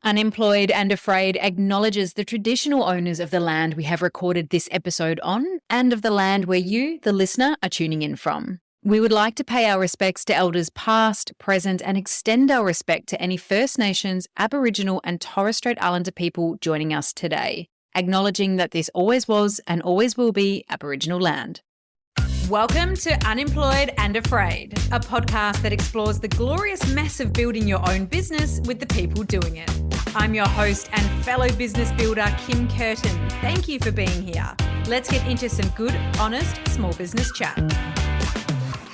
Unemployed and Afraid acknowledges the traditional owners of the land we have recorded this episode on and of the land where you, the listener, are tuning in from. We would like to pay our respects to elders past, present, and extend our respect to any First Nations, Aboriginal, and Torres Strait Islander people joining us today, acknowledging that this always was and always will be Aboriginal land. Welcome to Unemployed and Afraid, a podcast that explores the glorious mess of building your own business with the people doing it. I'm your host and fellow business builder, Kim Curtin. Thank you for being here. Let's get into some good, honest, small business chat.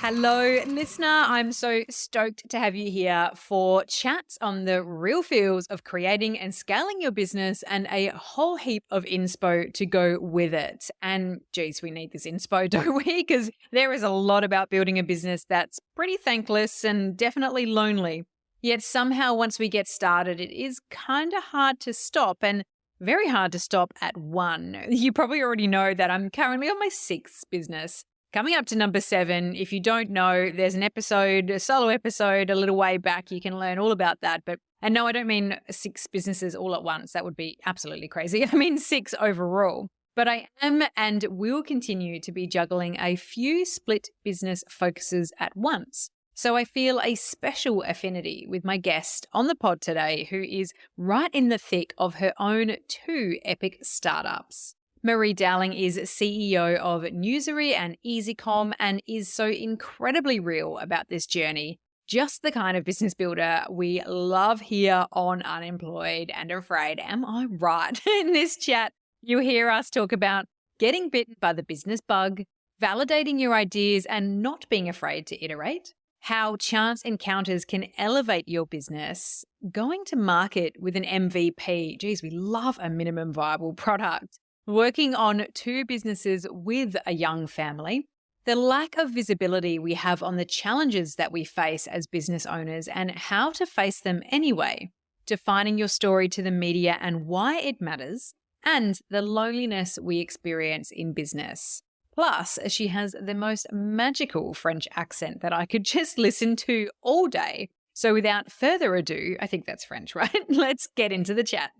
Hello, listener. I'm so stoked to have you here for chats on the real feels of creating and scaling your business and a whole heap of inspo to go with it. And geez, we need this inspo, don't we? Because there is a lot about building a business that's pretty thankless and definitely lonely. Yet somehow once we get started, it is kind of hard to stop and very hard to stop at one. You probably already know that I'm currently on my 6th business. Coming up to number 7, if you don't know, there's an episode, a solo episode, a little way back. You can learn all about that. And no, I don't mean 6 businesses all at once. That would be absolutely crazy. I mean 6 overall. But I am and will continue to be juggling a few split business focuses at once. So I feel a special affinity with my guest on the pod today, who is right in the thick of her own 2 epic startups. Marie Dowling is CEO of Newsary and EzyCom and is so incredibly real about this journey. Just the kind of business builder we love here on Unemployed and Afraid. Am I right? In this chat, you hear us talk about getting bitten by the business bug, validating your ideas and not being afraid to iterate, how chance encounters can elevate your business, going to market with an MVP. Geez, we love a minimum viable product. Working on 2 businesses with a young family, the lack of visibility we have on the challenges that we face as business owners and how to face them anyway, defining your story to the media and why it matters, and the loneliness we experience in business. Plus, she has the most magical French accent that I could just listen to all day. So without further ado, I think that's French, right? Let's get into the chat.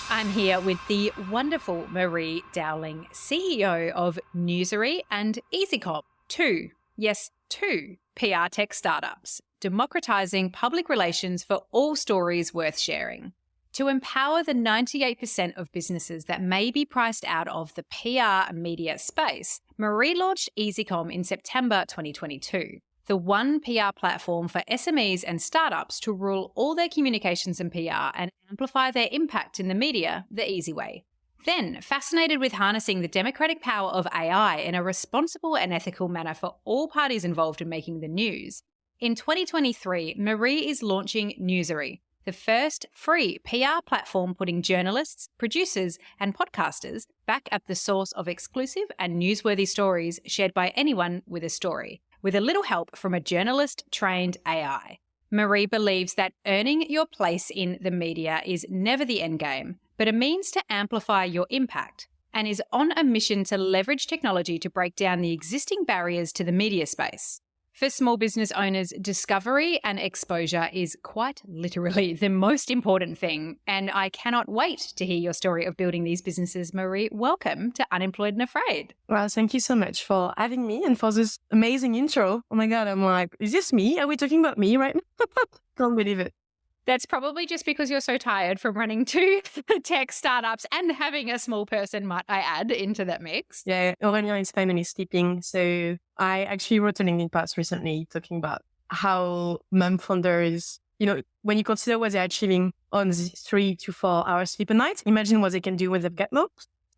I'm here with the wonderful Marie Dowling, CEO of Newsary and EzyCom, 2 PR tech startups, democratizing public relations for all stories worth sharing. To empower the 98% of businesses that may be priced out of the PR media space, Marie launched EzyCom in September 2022. The one PR platform for SMEs and startups to rule all their communications and PR and amplify their impact in the media the easy way. Then, fascinated with harnessing the democratic power of AI in a responsible and ethical manner for all parties involved in making the news, in 2023, Marie is launching Newsary, the first free PR platform putting journalists, producers, and podcasters back at the source of exclusive and newsworthy stories shared by anyone with a story, with a little help from a journalist-trained AI. Marie believes that earning your place in the media is never the end game, but a means to amplify your impact, and is on a mission to leverage technology to break down the existing barriers to the media space. For small business owners, discovery and exposure is quite literally the most important thing, and I cannot wait to hear your story of building these businesses. Marie, welcome to Unemployed and Afraid. Well, thank you so much for having me and for this amazing intro. Oh my God, I'm like, is this me? Are we talking about me right now? Can't believe it. That's probably just because you're so tired from running 2 tech startups and having a small person, might I add, into that mix. Yeah, Aurélien is finally sleeping. So I actually wrote a LinkedIn post recently talking about how mom founders, when you consider what they're achieving on the 3 to 4 hours sleep a night, imagine what they can do when they've got more.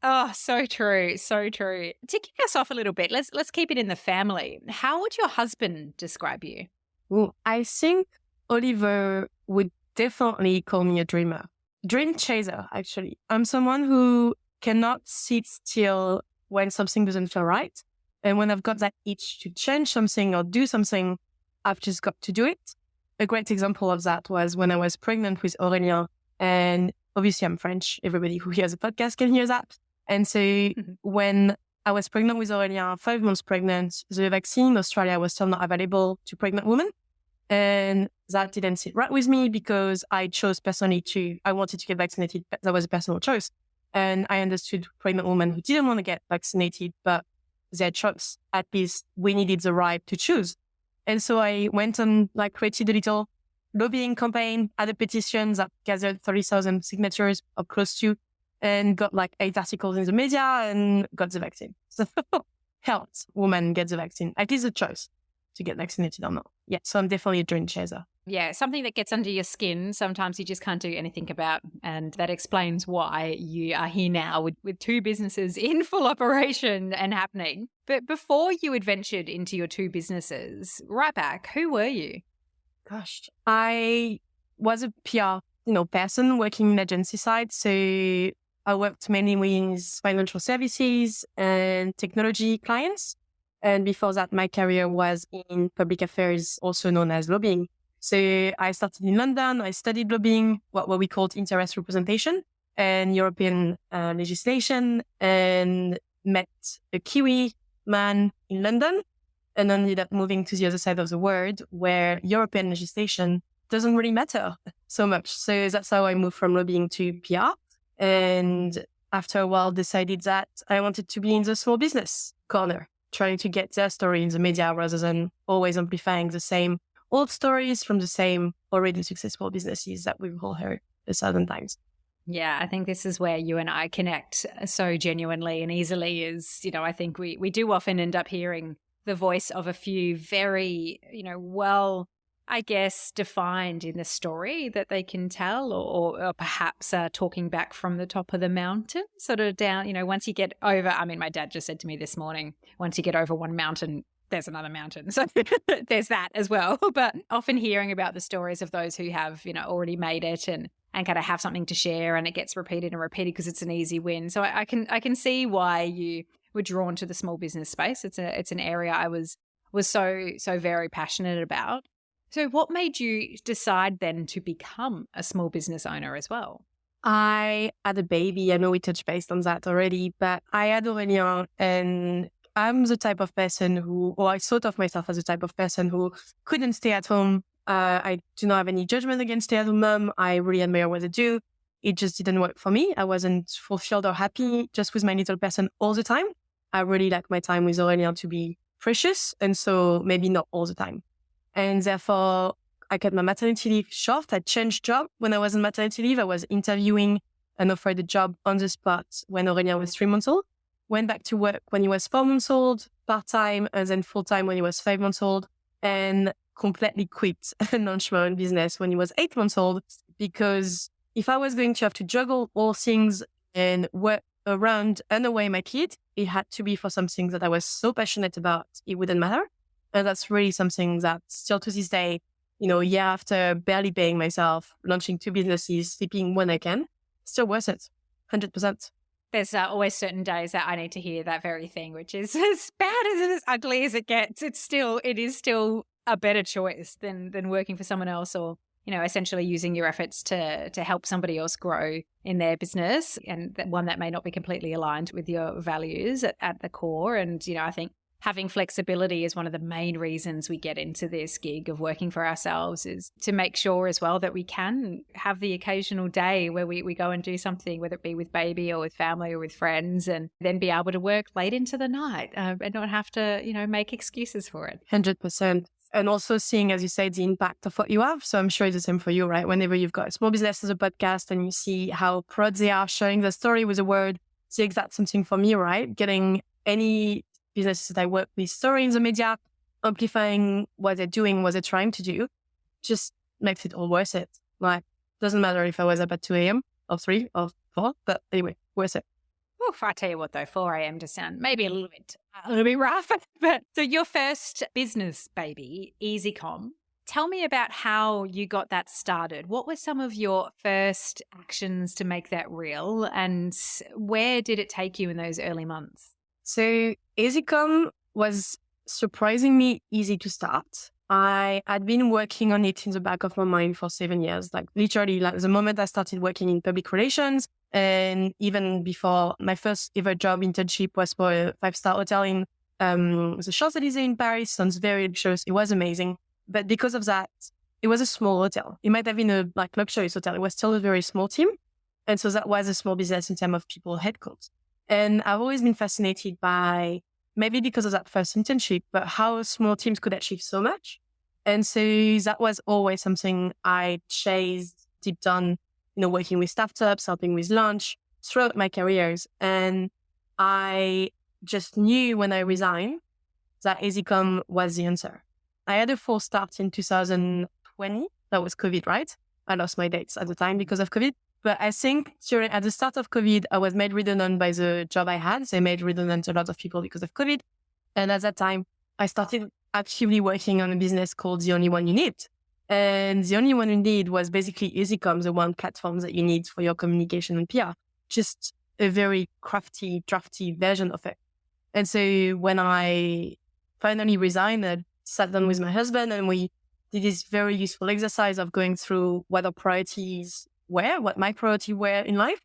Oh, so true. So true. To kick us off a little bit, let's keep it in the family. How would your husband describe you? Well, I think Oliver would definitely call me a dreamer. Dream chaser, actually. I'm someone who cannot sit still when something doesn't feel right. And when I've got that itch to change something or do something, I've just got to do it. A great example of that was when I was pregnant with Aurélien. And obviously I'm French. Everybody who hears a podcast can hear that. And so when I was pregnant with Aurélien, 5 months pregnant, the vaccine in Australia was still not available to pregnant women. And that didn't sit right with me because I chose personally I wanted to get vaccinated. But that was a personal choice. And I understood pregnant women who didn't want to get vaccinated, but their choice, at least we needed the right to choose. And so I went and created a little lobbying campaign, had a petition that gathered 30,000 signatures or close to, and got 8 articles in the media and got the vaccine. So helped women get the vaccine. At least a choice to get vaccinated or not. Yeah, so I'm definitely a dream chaser. Yeah, something that gets under your skin, sometimes you just can't do anything about. And that explains why you are here now with 2 businesses in full operation and happening. But before you adventured into your 2 businesses, right back, who were you? Gosh, I was a PR, person working in agency side. So I worked mainly with financial services and technology clients. And before that, my career was in public affairs, also known as lobbying. So I started in London. I studied lobbying, what we called interest representation and European legislation, and met a Kiwi man in London and ended up moving to the other side of the world where European legislation doesn't really matter so much. So that's how I moved from lobbying to PR. And after a while, decided that I wanted to be in the small business corner, trying to get their story in the media rather than always amplifying the same old stories from the same already successful businesses that we've all heard 1,000 times. Yeah, I think this is where you and I connect so genuinely and easily is, I think we do often end up hearing the voice of a few very, well, I guess, defined in the story that they can tell or perhaps talking back from the top of the mountain, sort of down, once you get over, my dad just said to me this morning, once you get over one mountain, there's another mountain. So there's that as well. But often hearing about the stories of those who have, already made it and kind of have something to share, and it gets repeated and repeated because it's an easy win. So I can see why you were drawn to the small business space. It's an area I was so very passionate about. So what made you decide then to become a small business owner as well? I had a baby. I know we touched base on that already, but I had Aurélien, and I'm the type of person I thought of myself as the type of person who couldn't stay at home. I do not have any judgment against stay-at-home mom. I really admire what they do. It just didn't work for me. I wasn't fulfilled or happy just with my little person all the time. I really like my time with Aurélien to be precious, and so maybe not all the time. And therefore, I kept my maternity leave short. I changed job when I was on maternity leave. I was interviewing and offered a job on the spot when Aurélien was 3 months old. Went back to work when he was 4 months old, part-time, and then full-time when he was 5 months old, and completely quit and launched my own business when he was 8 months old, because if I was going to have to juggle all things and work around and away my kid, it had to be for something that I was so passionate about, it wouldn't matter. And that's really something that still to this day, year after barely paying myself, launching 2 businesses, sleeping when I can, still worth it, 100%. There's always certain days that I need to hear that very thing, which is as bad and as ugly as it gets. It is still a better choice than working for someone else, or essentially using your efforts to help somebody else grow in their business, and one that may not be completely aligned with your values at the core. And I think having flexibility is one of the main reasons we get into this gig of working for ourselves, is to make sure as well that we can have the occasional day where we go and do something, whether it be with baby or with family or with friends, and then be able to work late into the night and not have to, make excuses for it. 100%. And also seeing, as you say, the impact of what you have. So I'm sure it's the same for you, right? Whenever you've got a small business as a podcast and you see how proud they are sharing the story with the word, it's the exact same thing for me, right? Getting any businesses that I work with story in the media, amplifying what they're doing, what they're trying to do, just makes it all worth it. Doesn't matter if I was up at 2 a.m. or 3 or 4, but anyway, worth it. Oof, I tell you what though, 4 a.m. to sound maybe a little bit rough. But so your first business, baby, EzyCom, tell me about how you got that started. What were some of your first actions to make that real, and where did it take you in those early months? So EzyCom was surprisingly easy to start. I had been working on it in the back of my mind for 7 years, literally the moment I started working in public relations. And even before, my first ever job internship was for a 5-star hotel in the Champs-Élysées in Paris. Sounds very luxurious. It was amazing. But because of that, it was a small hotel. It might have been a like luxurious hotel. It was still a very small team. And so that was a small business in terms of people headcount. And I've always been fascinated by, maybe because of that first internship, but how small teams could achieve so much. And so that was always something I chased deep down, working with startups, helping with launch throughout my careers. And I just knew when I resigned that EzyCom was the answer. I had a full start in 2020. That was COVID, right? I lost my dates at the time because of COVID. But I think at the start of COVID, I was made redundant by the job I had. They made redundant a lot of people because of COVID. And at that time, I started actively working on a business called The Only One You Need. And The Only One You Need was basically EzyCom, the one platform that you need for your communication and PR. Just a very crafty, drafty version of it. And so when I finally resigned, I sat down with my husband and we did this very useful exercise of going through what our priorities were, what my priority were in life,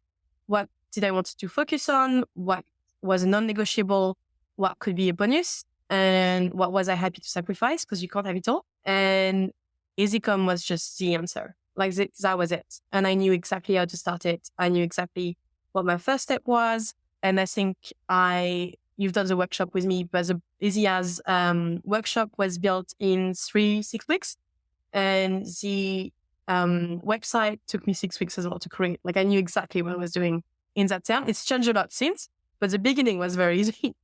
what did I want to focus on, what was a non-negotiable, what could be a bonus, and what was I happy to sacrifice, because you can't have it all. And EzyCom was just the answer. Like that was it. And I knew exactly how to start it. I knew exactly what my first step was. And I think you've done the workshop with me, but the Ezy's workshop was built in 6 weeks. And the website took me 6 weeks as well to create. Like I knew exactly what I was doing in that time. It's changed a lot since, but the beginning was very easy.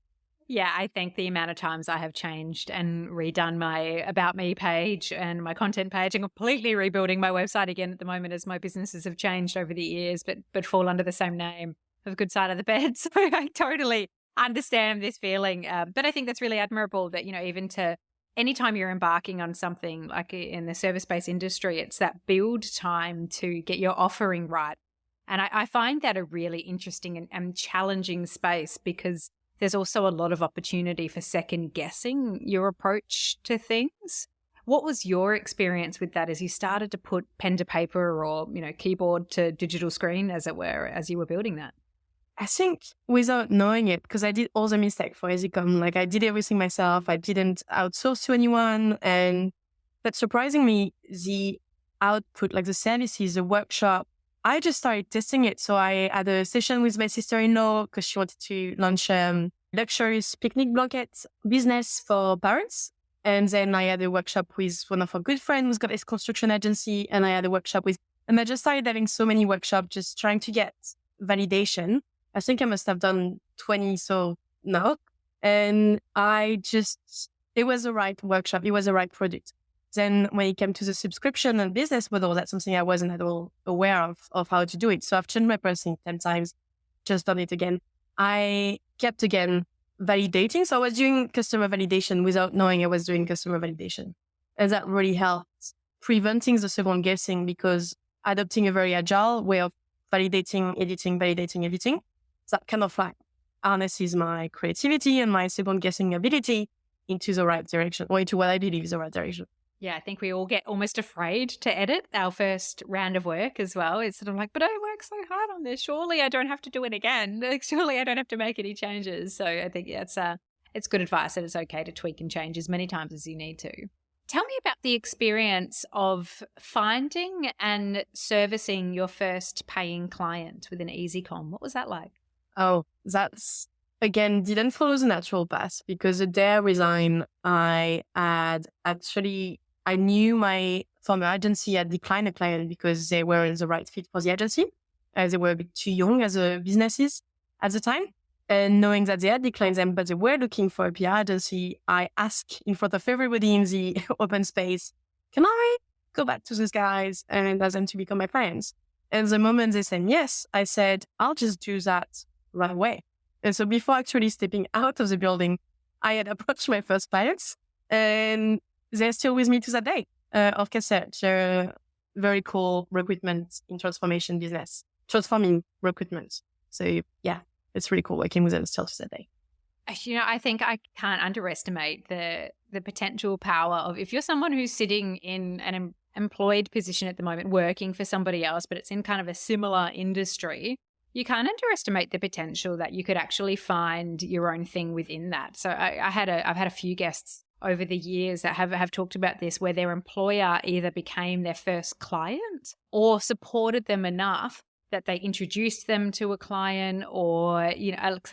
Yeah, I think the amount of times I have changed and redone my About Me page and my content page and completely rebuilding my website again at the moment as my businesses have changed over the years, but fall under the same name of Good Side of the Bed. So I totally understand this feeling. But I think that's really admirable that, even to anytime you're embarking on something like in the service-based industry, it's that build time to get your offering right. And I find that a really interesting and challenging space because there's also a lot of opportunity for second guessing your approach to things. What was your experience with that as you started to put pen to paper or, keyboard to digital screen, as it were, as you were building that? I think without knowing it, because I did all the mistakes for EzyCom, like I did everything myself. I didn't outsource to anyone. But surprisingly, the output, like the services, the workshop, I just started testing it. So I had a session with my sister-in-law because she wanted to launch a luxurious picnic blanket business for parents. And then I had a workshop with one of our good friends who's got his construction agency. And I had a workshop and I just started having so many workshops, just trying to get validation. I think I must have done 20 so now. And it was the right workshop. It was the right product. Then when it came to the subscription and business model, that's something I wasn't at all aware of how to do it. So I've changed my pricing 10 times, just done it again. I kept again validating. So I was doing customer validation without knowing I was doing customer validation. And that really helped preventing the second guessing because adopting a very agile way of validating, editing, that kind of like harnesses my creativity and my second guessing ability into the right direction or into what I believe is the right direction. Yeah, I think we all get almost afraid to edit our first round of work as well. It's sort of like, but I worked so hard on this. Surely I don't have to do it again. Like, surely I don't have to make any changes. So I think it's good advice that it's okay to tweak and change as many times as you need to. Tell me about the experience of finding and servicing your first paying client with an EzyCom. What was that like? Oh, that's, again, didn't follow the natural path because the day I resigned, I knew my former agency had declined a client because they weren't the right fit for the agency. They were a bit too young as businesses at the time. And knowing that they had declined them, but they were looking for a PR agency, I asked in front of everybody in the open space, can I go back to those guys and ask them to become my clients? And the moment they said yes, I said, I'll just do that right away. And so before actually stepping out of the building, I had approached my first clients and they're still with me to that day. Of Cassette, they're a very cool recruitment in transformation business, transforming recruitment. So yeah, it's really cool working with them still to that day. I think I can't underestimate the potential power of if you're someone who's sitting in an employed position at the moment, working for somebody else, but it's in kind of a similar industry. You can't underestimate the potential that you could actually find your own thing within that. So I've had a few guests over the years that have talked about this, where their employer either became their first client or supported them enough that they introduced them to a client, or,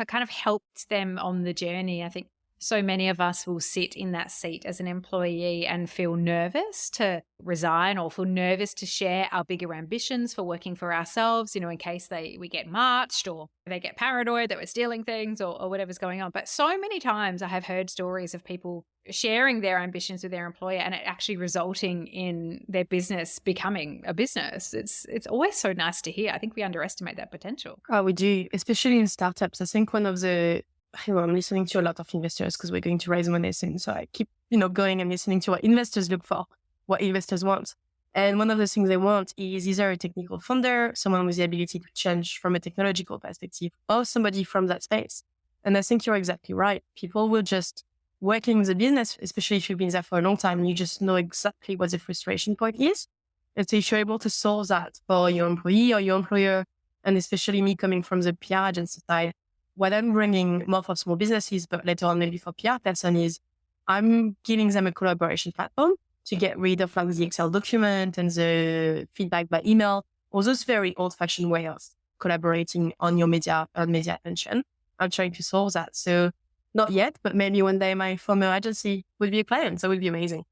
kind of helped them on the journey. I think so many of us will sit in that seat as an employee and feel nervous to resign, or feel nervous to share our bigger ambitions for working for ourselves, in case we get marched, or they get paranoid that we're stealing things, or whatever's going on. But so many times I have heard stories of people sharing their ambitions with their employer and it actually resulting in their business becoming a business. It's always so nice to hear. I think we underestimate that potential. Oh, we do, especially in startups. I think one of the I'm listening to a lot of investors because we're going to raise money soon. So I keep, going and listening to what investors look for, what investors want. And one of the things they want is either a technical founder, someone with the ability to change from a technological perspective, or somebody from that space. And I think you're exactly right. People will just working in the business, especially if you've been there for a long time, you just know exactly what the frustration point is. And so if you're able to solve that for your employee or your employer, and especially me coming from the PR agency side, what I'm bringing more for small businesses, but later on maybe for PR person, is I'm giving them a collaboration platform to get rid of the Excel document and the feedback by email, or those very old-fashioned way of collaborating on your media attention. I'm trying to solve that. So not yet, but maybe one day my former agency will be a client. So it would be amazing.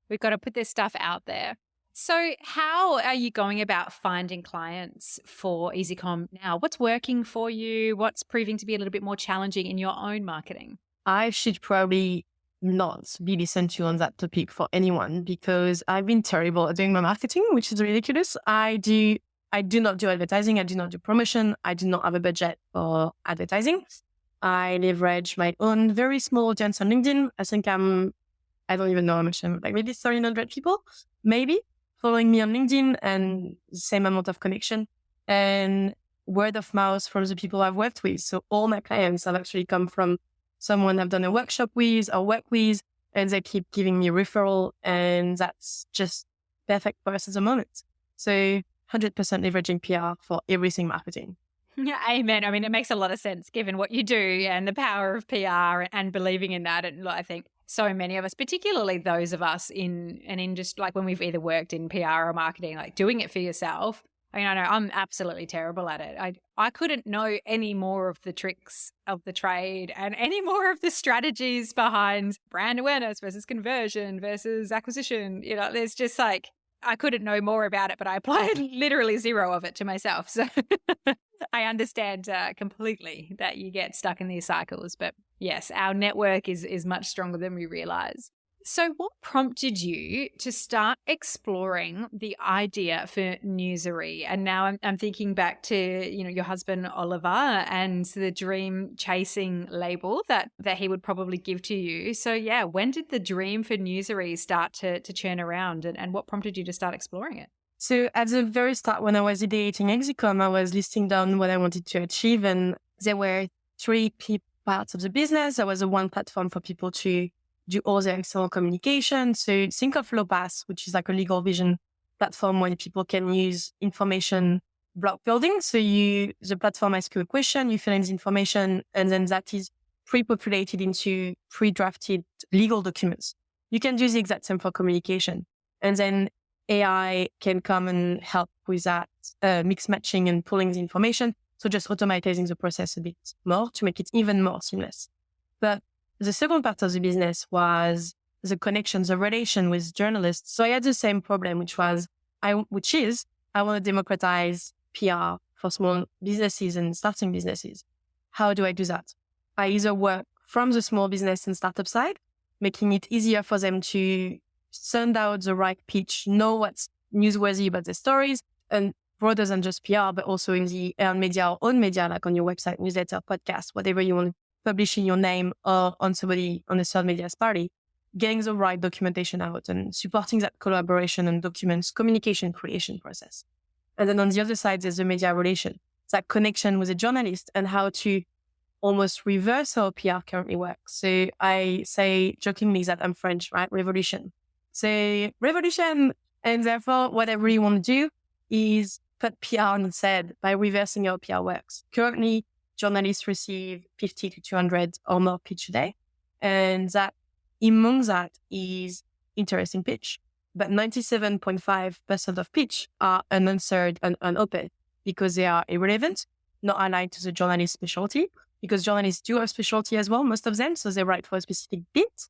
We've got to put this stuff out there. So how are you going about finding clients for EzyCom now? What's working for you? What's proving to be a little bit more challenging in your own marketing? I should probably not be listened to on that topic for anyone, because I've been terrible at doing my marketing, which is ridiculous. I do not do advertising. I do not do promotion. I do not have a budget for advertising. I leverage my own very small audience on LinkedIn. I think I don't even know how much, like maybe 1,300 people, maybe, following me on LinkedIn, and the same amount of connection and word of mouth from the people I've worked with. So all my clients have actually come from someone I've done a workshop with or work with, and they keep giving me referral, and that's just perfect for us at the moment. So 100% leveraging PR for everything marketing. Yeah, amen. I mean, it makes a lot of sense given what you do and the power of PR and believing in that. And I think so many of us, particularly those of us in an industry, like when we've either worked in PR or marketing, like doing it for yourself. I mean, I know I'm absolutely terrible at it. I couldn't know any more of the tricks of the trade and any more of the strategies behind brand awareness versus conversion versus acquisition. There's just like, I couldn't know more about it, but I applied literally zero of it to myself. So I understand completely that you get stuck in these cycles. But yes, our network is much stronger than we realize. So what prompted you to start exploring the idea for Newsary? And now I'm thinking back to, your husband, Oliver, and the dream chasing label that he would probably give to you. So yeah, when did the dream for Newsary start to churn around, and what prompted you to start exploring it? So at the very start, when I was ideating EzyCom, I was listing down what I wanted to achieve. And there were three parts of the business. There was one platform for people to do all their external communication. So think of LowPass, which is like a legal vision platform where people can use information block building. So the platform asks you a question, you fill in the information, and then that is pre-populated into pre-drafted legal documents. You can do the exact same for communication. And then AI can come and help with that, mix matching and pulling the information. So just automating the process a bit more to make it even more seamless. But the second part of the business was the connection, the relation with journalists. So I had the same problem, which is I want to democratize PR for small businesses and starting businesses. How do I do that? I either work from the small business and startup side, making it easier for them to send out the right pitch, know what's newsworthy about the stories, and broader than just PR, but also in the earned media or own media, like on your website, newsletter, podcast, whatever you want to publish in your name or on somebody on a third media's party, getting the right documentation out and supporting that collaboration and documents communication creation process. And then on the other side, there's the media relation, that connection with a journalist and how to almost reverse how PR currently works. So I say jokingly that I'm French, right? Revolution. So revolution. And therefore, what I really want to do is put PR on its head by reversing how PR works. Currently, journalists receive 50 to 200 or more pitch a day. And that among that is interesting pitch. But 97.5% of pitch are unanswered and unopened because they are irrelevant, not aligned to the journalist's specialty, because journalists do have specialty as well, most of them. So they write for a specific bit.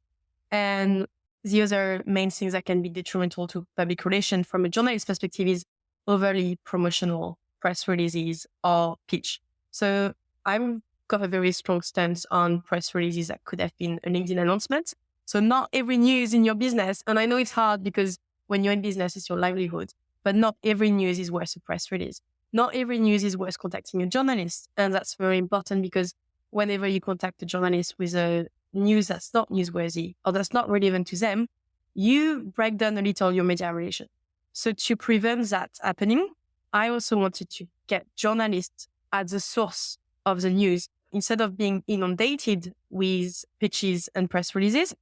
And the other main things that can be detrimental to public relations from a journalist perspective is overly promotional press releases or pitch. So I've got a very strong stance on press releases that could have been a LinkedIn announcement. So not every news in your business, and I know it's hard because when you're in business, it's your livelihood, but not every news is worth a press release. Not every news is worth contacting a journalist. And that's very important because whenever you contact a journalist with a news that's not newsworthy or that's not relevant to them, you break down a little your media relation. So to prevent that happening, I also wanted to get journalists at the source of the news. Instead of being inundated with pitches and press releases,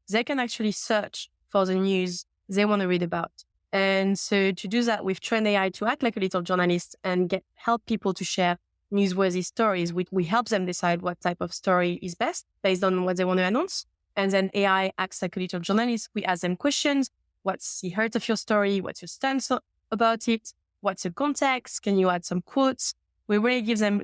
they can actually search for the news they want to read about. And so to do that, we've trained AI to act like a little journalist and help people to share newsworthy stories. We help them decide what type of story is best based on what they want to announce. And then AI acts like a little journalist. We ask them questions. What's the heart of your story? What's your stance about it? What's the context? Can you add some quotes? We really give them,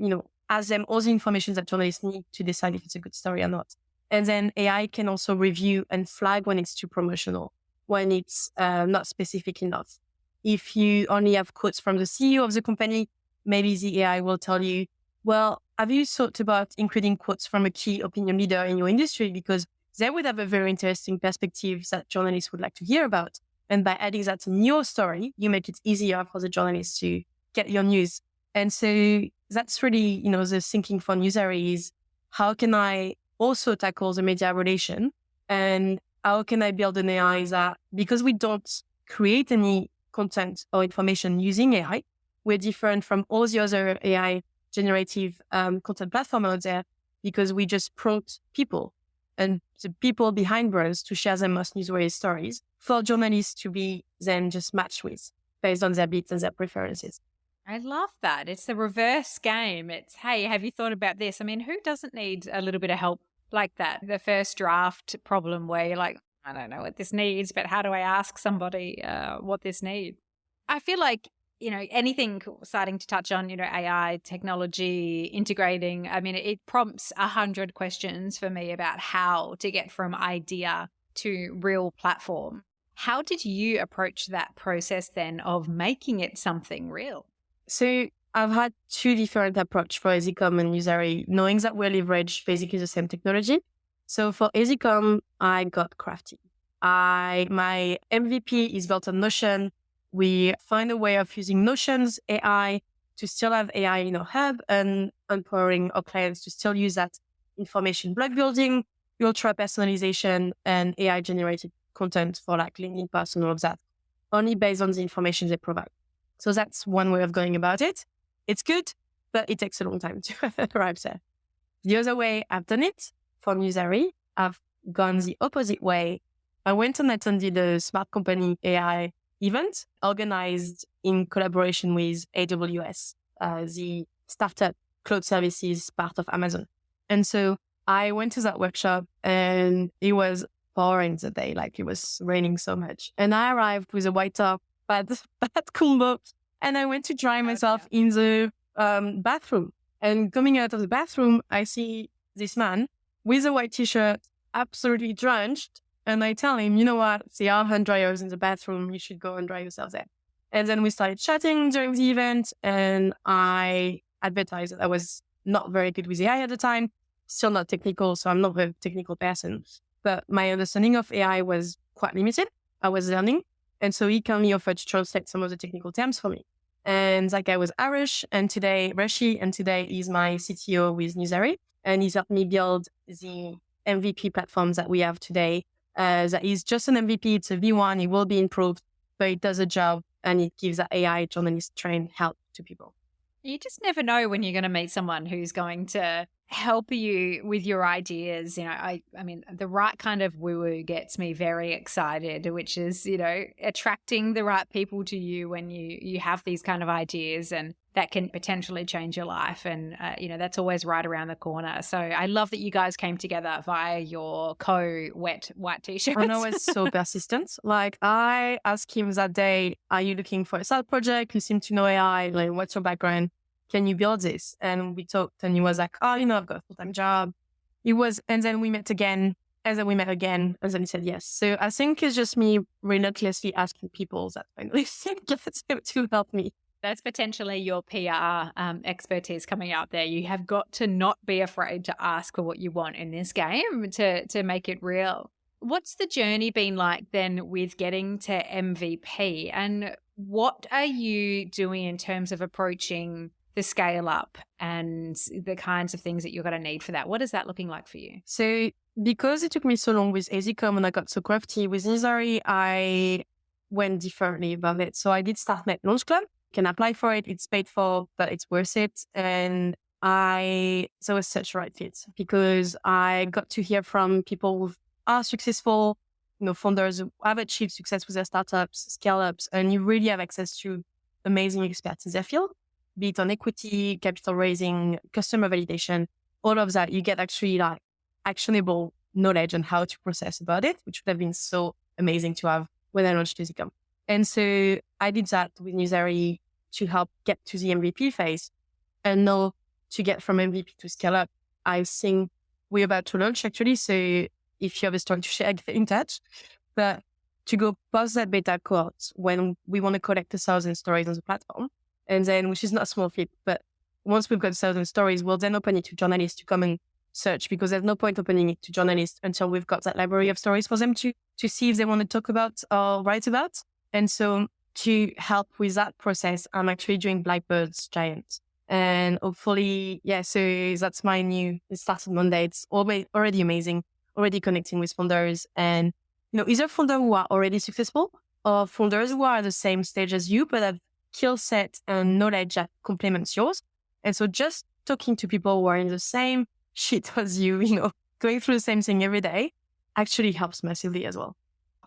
ask them all the information that journalists need to decide if it's a good story or not. And then AI can also review and flag when it's too promotional, when it's not specific enough. If you only have quotes from the CEO of the company, maybe the AI will tell you, well, have you thought about including quotes from a key opinion leader in your industry? Because they would have a very interesting perspective that journalists would like to hear about. And by adding that in your story, you make it easier for the journalists to get your news. And so that's really, the thinking for Newsary is how can I also tackle the media relation, and how can I build an AI that, because we don't create any content or information using AI, we're different from all the other AI generative content platforms out there because we just prompt people and the people behind brands to share their most newsworthy stories for journalists to be then just matched with based on their beats and their preferences. I love that. It's the reverse game. It's, hey, have you thought about this? I mean, who doesn't need a little bit of help like that? The first draft problem where you're like, I don't know what this needs, but how do I ask somebody what this needs? I feel like, anything starting to touch on, AI, technology, integrating, I mean, it prompts 100 questions for me about how to get from idea to real platform. How did you approach that process then of making it something real? So I've had two different approaches for EzyCom and Newsary, knowing that we leverage basically the same technology. So for EzyCom, I got crafty. My MVP is built on Notion. We find a way of using Notion's AI to still have AI in our hub and empowering our clients to still use that information block building, ultra personalization, and AI generated content for like LinkedIn posts and all of that, only based on the information they provide. So that's one way of going about it. It's good, but it takes a long time to arrive there. The other way I've done it for Newsary, I've gone the opposite way. I went and attended a smart company AI event organized in collaboration with AWS, the startup cloud services part of Amazon. And so I went to that workshop and it was pouring the day, like it was raining so much. And I arrived with a white top, bad combo, and I went to dry myself in the bathroom. And coming out of the bathroom, I see this man with a white t-shirt, absolutely drenched. And I tell him, you know what, there are hand dryers in the bathroom. You should go and dry yourself there. And then we started chatting during the event. And I advertised that I was not very good with AI at the time, still not technical. So I'm not a technical person. But my understanding of AI was quite limited. I was learning. And so he kindly offered to translate some of the technical terms for me. And that guy was Rashi, and today he's my CTO with Newsary. And he's helped me build the MVP platforms that we have today. That is just an MVP. It's a V1. It will be improved, but it does a job and it gives that AI journalist trained help to people. You just never know when you're going to meet someone who's going to help you with your ideas. I mean, the right kind of woo-woo gets me very excited, which is, attracting the right people to you when you have these kind of ideas, and that can potentially change your life. And, that's always right around the corner. So I love that you guys came together via your co-wet white t-shirts. And I was so persistent. Like, I asked him that day, are you looking for a side project? You seem to know AI. Like, what's your background? Can you build this? And we talked, and he was like, oh, I've got a full-time job. And then we met again, and then we met again, and then he said yes. So I think it's just me relentlessly asking people that finally gets him to help me. That's potentially your PR expertise coming out there. You have got to not be afraid to ask for what you want in this game to make it real. What's the journey been like then with getting to MVP? And what are you doing in terms of approaching the scale up and the kinds of things that you're going to need for that? What is that looking like for you? So because it took me so long with EzyCom and I got so crafty with Newsary, I went differently about it. So I did start my launch club. You can apply for it. It's paid for, but it's worth it. And so it was such a right fit because I got to hear from people who are successful, founders who have achieved success with their startups, scale-ups, and you really have access to amazing experts in their field, be it on equity, capital raising, customer validation, all of that. You get actually like actionable knowledge on how to process about it, which would have been so amazing to have when I launched EzyCom. And so I did that with Newsary to help get to the MVP phase. And now to get from MVP to scale up, I think we're about to launch actually. So if you have a story to share, get in touch. But to go past that beta cohort when we want to collect 1,000 stories on the platform, and then, which is not a small feat, but once we've got 1,000 stories, we'll then open it to journalists to come and search, because there's no point opening it to journalists until we've got that library of stories for them to see if they want to talk about or write about. And so to help with that process, I'm actually doing Blackbird's Giant. And hopefully, so that's my it started Monday. It's already amazing, already connecting with founders and, either founders who are already successful or founders who are at the same stage as you, but have skill set and knowledge that complements yours. And so just talking to people who are in the same shit as you, going through the same thing every day actually helps massively as well.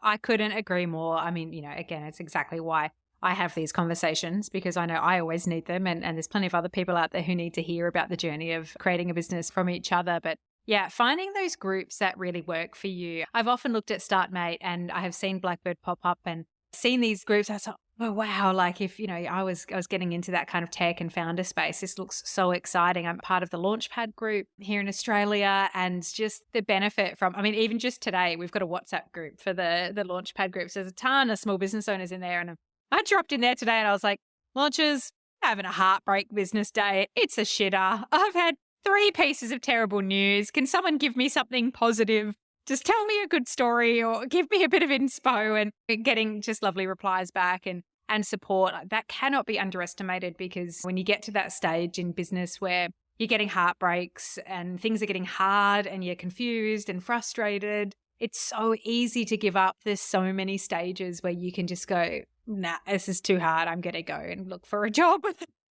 I couldn't agree more. I mean, again, it's exactly why I have these conversations, because I know I always need them. And there's plenty of other people out there who need to hear about the journey of creating a business from each other. But yeah, finding those groups that really work for you. I've often looked at StartMate and I have seen Blackbird pop up and seen these groups. I thought, oh, wow. Like if, I was getting into that kind of tech and founder space, this looks so exciting. I'm part of the Launchpad group here in Australia, and just the benefit from, even just today, we've got a WhatsApp group for the Launchpad groups. There's a ton of small business owners in there. And I dropped in there today and I was like, launchers, having a heartbreak business day. It's a shitter. I've had 3 pieces of terrible news. Can someone give me something positive? Just tell me a good story or give me a bit of inspo, and getting just lovely replies back and support. That cannot be underestimated, because when you get to that stage in business where you're getting heartbreaks and things are getting hard and you're confused and frustrated, it's so easy to give up. There's so many stages where you can just go, nah, this is too hard. I'm going to go and look for a job.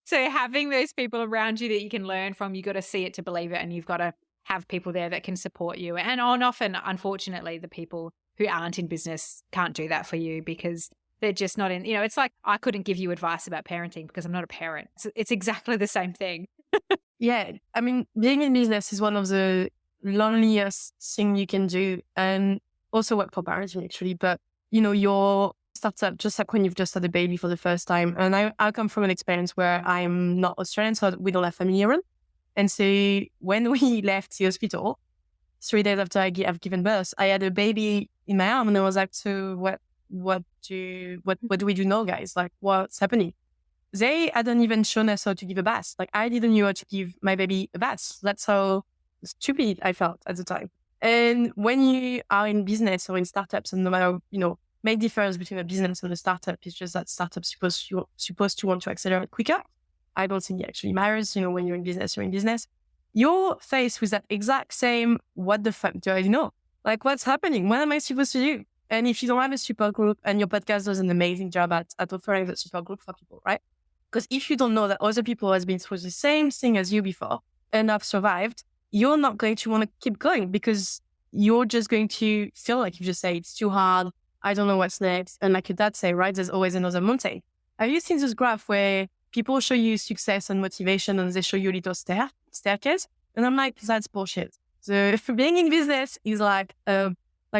So having those people around you that you can learn from, you got to see it to believe it, and you've got to have people there that can support you. And often, unfortunately, the people who aren't in business can't do that for you because they're just not in, it's like I couldn't give you advice about parenting because I'm not a parent. It's exactly the same thing. Yeah. Being in business is one of the loneliest thing you can do, and also work for parenting actually. But, your startup, just like when you've just had a baby for the first time. And I come from an experience where I'm not Australian, so we don't have family around. And so when we left the hospital, 3 days after I've given birth, I had a baby in my arm, and I was like, so what do we do now, guys? Like, what's happening? They hadn't even shown us how to give a bath. Like, I didn't know how to give my baby a bath. That's how stupid I felt at the time. And when you are in business or in startups, and no matter, make difference between a business and a startup is just that startup's supposed to want to accelerate quicker. I don't think it actually matters. When you're in business, you're in business. You're faced with that exact same, what the fuck do I know? Like, what's happening? What am I supposed to do? And if you don't have a support group, and your podcast does an amazing job at offering the support group for people, right? Because if you don't know that other people has been through the same thing as you before and have survived, you're not going to want to keep going because you're just going to feel like you just say, it's too hard. I don't know what's next. And like your dad say, right, there's always another mountain. Have you seen this graph where people show you success and motivation and they show you a little staircase? And I'm like, that's bullshit. So if being in business is like a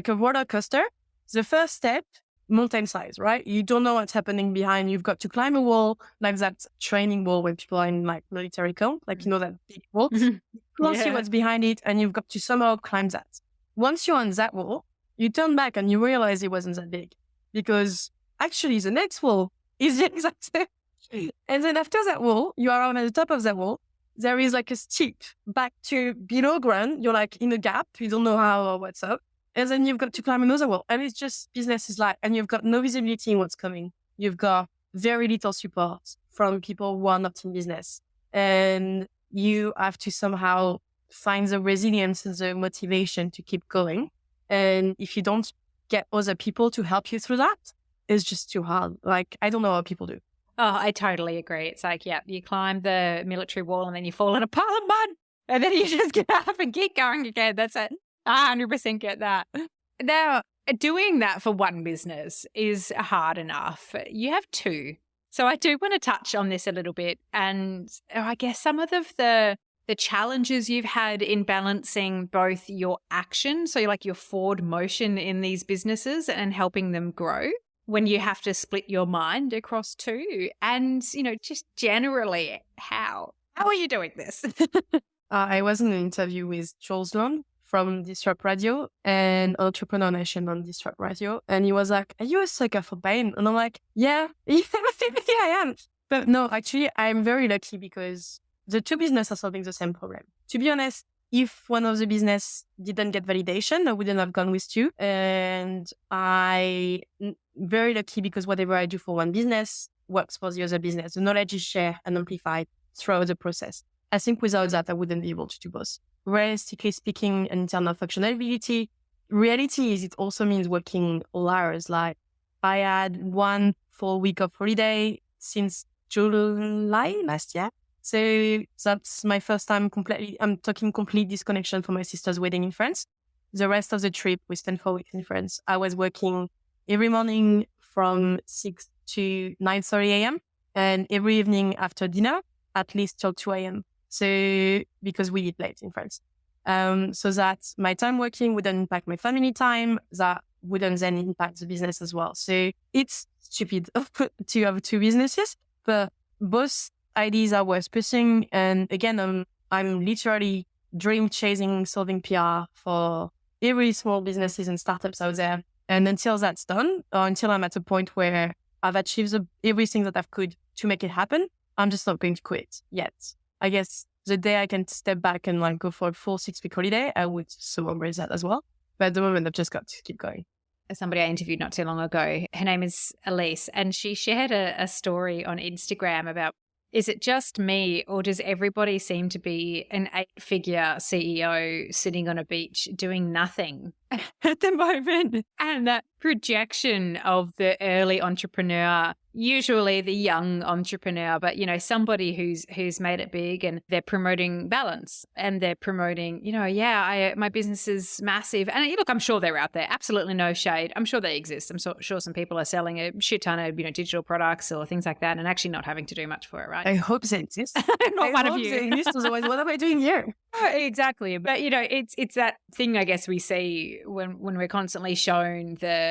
roller coaster, the first step, mountain size, right? You don't know what's happening behind. You've got to climb a wall, like that training wall when people are in like military camp, like, you know, that big wall. You can't see what's behind it and you've got to somehow climb that. Once you're on that wall, you turn back and you realize it wasn't that big because actually the next wall is the exact same. And then after that wall, you are on the top of that wall. There is like a steep back to below ground. You're like in a gap. You don't know how or what's up. And then you've got to climb another wall. And it's just business is like, and you've got no visibility in what's coming. You've got very little support from people who are not in business. And you have to somehow find the resilience and the motivation to keep going. And if you don't get other people to help you through that, it's just too hard. Like, I don't know how people do. Oh, I totally agree. It's like, yeah, you climb the military wall and then you fall in a pile of mud and then you just get up and keep going again. That's it. I 100% get that. Now, doing that for one business is hard enough. You have two. So I do want to touch on this a little bit. And I guess some of the challenges you've had in balancing both your action, so like your forward motion in these businesses and helping them grow, when you have to split your mind across two, and, you know, just generally, how are you doing this? I was in an interview with Jules Long from Disrupt Radio and Entrepreneur Nation on Disrupt Radio. And he was like, are you a sucker for pain? And I'm like, yeah, I am. But no, actually, I'm very lucky because the two businesses are solving the same problem. To be honest, if one of the business didn't get validation, I wouldn't have gone with two. And I'm very lucky because whatever I do for one business works for the other business. The knowledge is shared and amplified throughout the process. I think without that, I wouldn't be able to do both. Realistically speaking, in terms of functionality, reality is it also means working all hours. Like I had 1 full week of holiday since July last year. So that's my first time I'm talking complete disconnection from my sister's wedding in France. The rest of the trip, we spent 4 weeks in France. I was working every morning from 6 to 9:30 a.m. and every evening after dinner, at least till 2 a.m. So because we eat late in France. So that my time working wouldn't impact my family time. That wouldn't then impact the business as well. So it's stupid to have two businesses, but both ideas are worth pursuing. And again, I'm literally dream chasing, solving PR for every small businesses and startups out there. And until that's done, or until I'm at a point where I've achieved everything that I could to make it happen, I'm just not going to quit yet. I guess the day I can step back and like go for a full 6-week holiday, I would so embrace that as well. But at the moment, I've just got to keep going. Somebody I interviewed not too long ago, her name is Elise, and she shared a story on Instagram about, is it just me or does everybody seem to be an 8-figure CEO sitting on a beach doing nothing at the moment? And that projection of the early entrepreneur, usually the young entrepreneur, but, you know, somebody who's made it big and they're promoting balance and they're promoting, you know, my business is massive. And look, I'm sure they're out there. Absolutely no shade. I'm sure they exist. I'm sure some people are selling a shit ton of, you know, digital products or things like that and actually not having to do much for it, right? I hope they exist. Not one of you. They exist. Otherwise, what am I doing here? Exactly. But, you know, it's that thing, I guess, we see when we're constantly shown the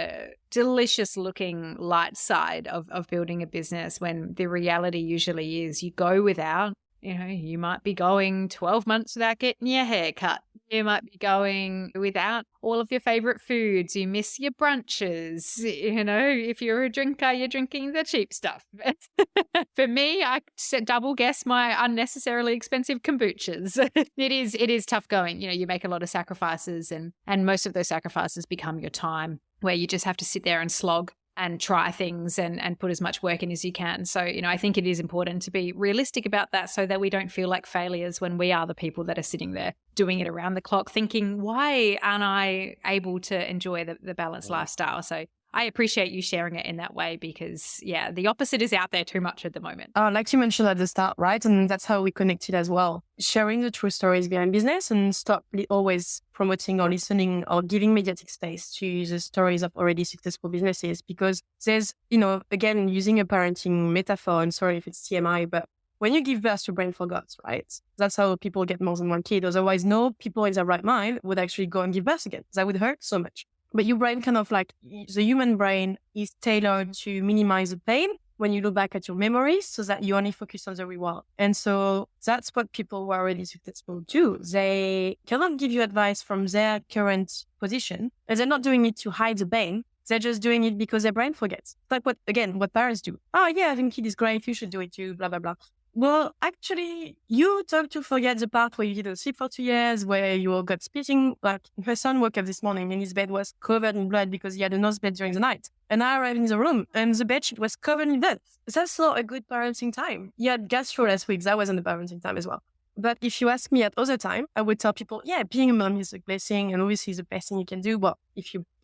delicious looking light side of building a business, when the reality usually is you go without, you know, you might be going 12 months without getting your hair cut. You might be going without all of your favorite foods. You miss your brunches. You know, if you're a drinker, you're drinking the cheap stuff. For me, I double guess my unnecessarily expensive kombuchas. It is tough going. You know, you make a lot of sacrifices and most of those sacrifices become your time, where you just have to sit there and slog and try things and put as much work in as you can. So, you know, I think it is important to be realistic about that so that we don't feel like failures when we are the people that are sitting there doing it around the clock thinking, why aren't I able to enjoy the balanced lifestyle? So I appreciate you sharing it in that way because, yeah, the opposite is out there too much at the moment. Like you mentioned at the start, right? And that's how we connected as well. Sharing the true stories behind business and stop always promoting or listening or giving mediatic space to the stories of already successful businesses. Because there's, again, using a parenting metaphor, and sorry if it's TMI, but when you give birth, your brain forgets, right? That's how people get more than one kid. Otherwise, no people in their right mind would actually go and give birth again. That would hurt so much. But your brain kind of like the human brain is tailored to minimize the pain when you look back at your memories so that you only focus on the reward. And so that's what people who are already successful do. They cannot give you advice from their current position, and they're not doing it to hide the pain. They're just doing it because their brain forgets. Like what parents do. Oh yeah, having kid is great. You should do it too, blah, blah, blah. Well, actually, you tend to forget the part where you didn't sleep for 2 years, where you got spitting. Like her son woke up this morning and his bed was covered in blood because he had a nose bed during the night. And I arrived in the room and the bedsheet was covered in blood. That's not a good parenting time. He had gastro last week. That wasn't a parenting time as well. But if you ask me at other time, I would tell people, yeah, being a mom is a blessing and obviously it's the best thing you can do. But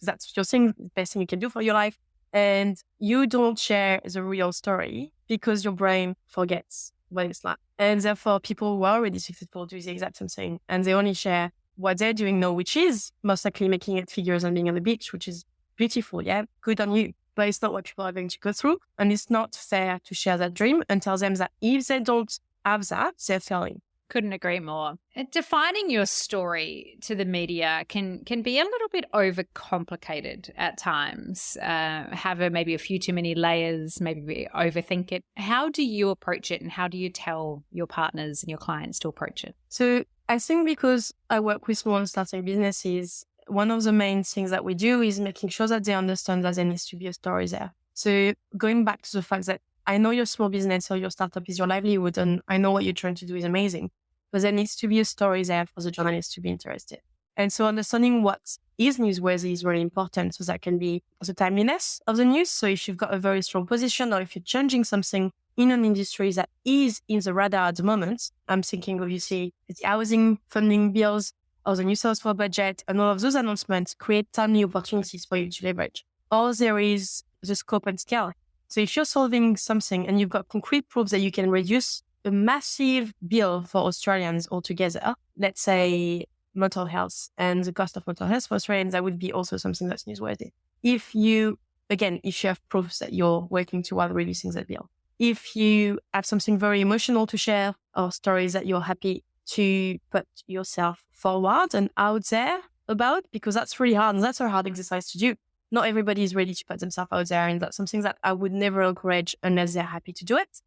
that's your thing, the best thing you can do for your life. And you don't share the real story because your brain forgets what it's like. And therefore, people who are already successful do the exact same thing. And they only share what they're doing now, which is most likely making it figures and being on the beach, which is beautiful. Yeah, good on you. But it's not what people are going to go through. And it's not fair to share that dream and tell them that if they don't have that, they're failing. Couldn't agree more. Defining your story to the media can be a little bit overcomplicated at times. Have maybe a few too many layers, maybe overthink it. How do you approach it and how do you tell your partners and your clients to approach it? So I think because I work with small and starting businesses, one of the main things that we do is making sure that they understand that there needs to be a story there. So going back to the fact that I know your small business or your startup is your livelihood and I know what you're trying to do is amazing. But there needs to be a story there for the journalist to be interested. And so understanding what is newsworthy is really important. So that can be the timeliness of the news. So if you've got a very strong position or if you're changing something in an industry that is in the radar at the moment, I'm thinking obviously the housing funding bills or the new South for budget and all of those announcements create timely opportunities for you to leverage. Or there is the scope and scale. So if you're solving something and you've got concrete proofs that you can reduce a massive bill for Australians altogether, let's say mental health and the cost of mental health for Australians, that would be also something that's newsworthy. If you have proofs that you're working toward reducing that bill. If you have something very emotional to share or stories that you're happy to put yourself forward and out there about, because that's really hard and that's a hard exercise to do. Not everybody is ready to put themselves out there. And that's something that I would never encourage unless they're happy to do it.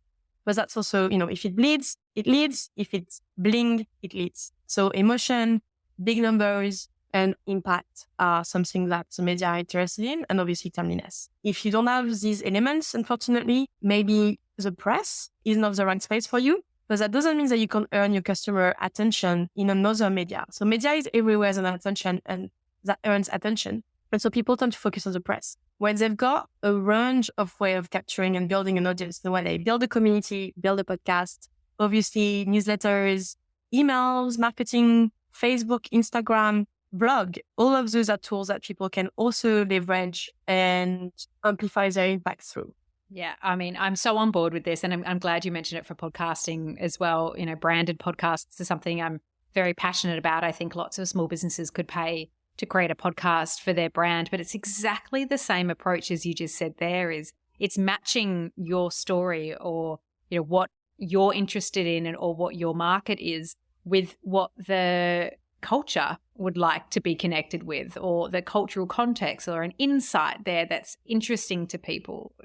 But that's also, if it bleeds, it leads. If it's bling, it leads. So emotion, big numbers, and impact are something that the media are interested in, and obviously timeliness. If you don't have these elements, unfortunately, maybe the press is not the right space for you, but that doesn't mean that you can earn your customer attention in another media. So media is everywhere as an attention, and that earns attention. And so people tend to focus on the press. When they've got a range of way of capturing and building an audience, the way they build a community, build a podcast, obviously newsletters, emails, marketing, Facebook, Instagram, blog, all of those are tools that people can also leverage and amplify their impact through. Yeah, I mean, I'm so on board with this, and I'm glad you mentioned it for podcasting as well. Branded podcasts is something I'm very passionate about. I think lots of small businesses could pay to create a podcast for their brand, but it's exactly the same approach as you just said there. It's matching your story or what you're interested in or what your market is with what the culture would like to be connected with, or the cultural context or an insight there that's interesting to people.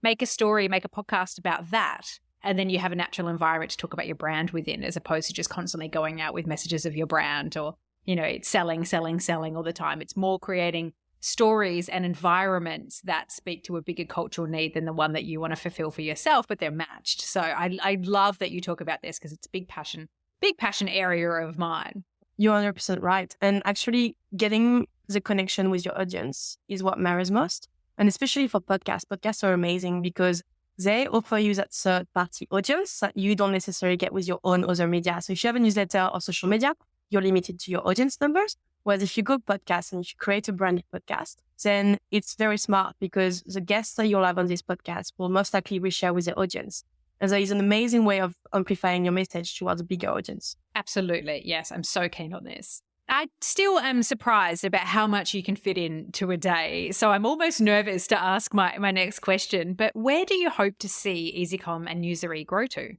Make a story, make a podcast about that. And then you have a natural environment to talk about your brand within, as opposed to just constantly going out with messages of your brand or it's selling all the time. It's more creating stories and environments that speak to a bigger cultural need than the one that you want to fulfill for yourself, but they're matched. So I love that you talk about this because it's a big passion area of mine. You're 100% right. And actually getting the connection with your audience is what matters most. And especially for podcasts. Podcasts are amazing because they offer you that third-party audience that you don't necessarily get with your own other media. So if you have a newsletter or social media, you're limited to your audience numbers. Whereas if you go podcast and if you create a branded podcast, then it's very smart because the guests that you'll have on this podcast will most likely reshare with the audience. And there is an amazing way of amplifying your message towards a bigger audience. Absolutely. Yes, I'm so keen on this. I still am surprised about how much you can fit into a day. So I'm almost nervous to ask my next question. But where do you hope to see EzyCom and Newsary grow to?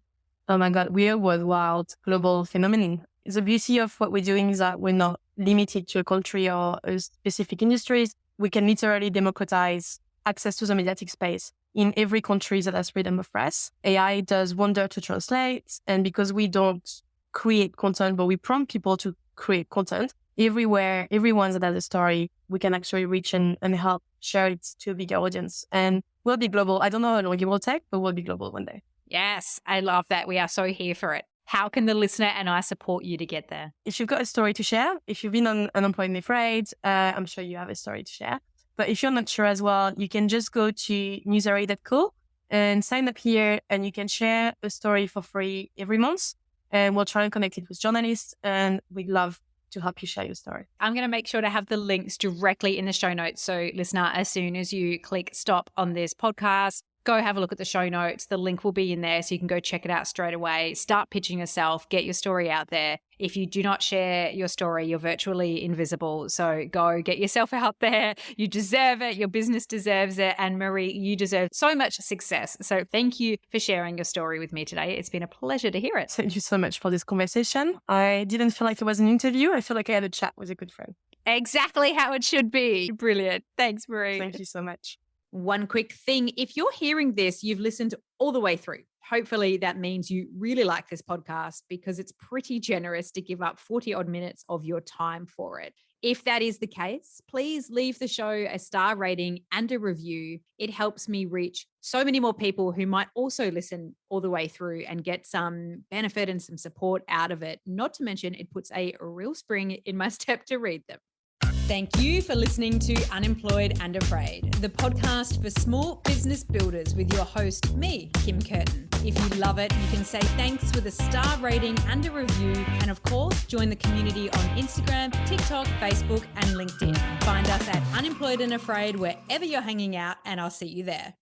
Oh my God, we are a worldwide global phenomenon. The beauty of what we're doing is that we're not limited to a country or a specific industries. We can literally democratize access to the mediatic space in every country that has freedom of press. AI does wonder to translate. And because we don't create content, but we prompt people to create content everywhere, everyone that has a story, we can actually reach and help share it to a bigger audience. And we'll be global. I don't know how long it will take, but we'll be global one day. Yes, I love that. We are so here for it. How can the listener and I support you to get there? If you've got a story to share, if you've been on Unemployed Afraid, I'm sure you have a story to share. But if you're not sure as well, you can just go to newsary.co and sign up here and you can share a story for free every month. And we'll try and connect it with journalists and we'd love to help you share your story. I'm going to make sure to have the links directly in the show notes. So listener, as soon as you click stop on this podcast, go have a look at the show notes. The link will be in there so you can go check it out straight away. Start pitching yourself, get your story out there. If you do not share your story, you're virtually invisible. So go get yourself out there. You deserve it. Your business deserves it. And Marie, you deserve so much success. So thank you for sharing your story with me today. It's been a pleasure to hear it. Thank you so much for this conversation. I didn't feel like it was an interview. I feel like I had a chat with a good friend. Exactly how it should be. Brilliant. Thanks, Marie. Thank you so much. One quick thing, if you're hearing this, you've listened all the way through. Hopefully that means you really like this podcast because it's pretty generous to give up 40 odd minutes of your time for it. If that is the case, please leave the show a star rating and a review. It helps me reach so many more people who might also listen all the way through and get some benefit and some support out of it. Not to mention, it puts a real spring in my step to read them. Thank you for listening to Unemployed and Afraid, the podcast for small business builders with your host, me, Kim Curtin. If you love it, you can say thanks with a star rating and a review. And of course, join the community on Instagram, TikTok, Facebook, and LinkedIn. Find us at Unemployed and Afraid wherever you're hanging out, and I'll see you there.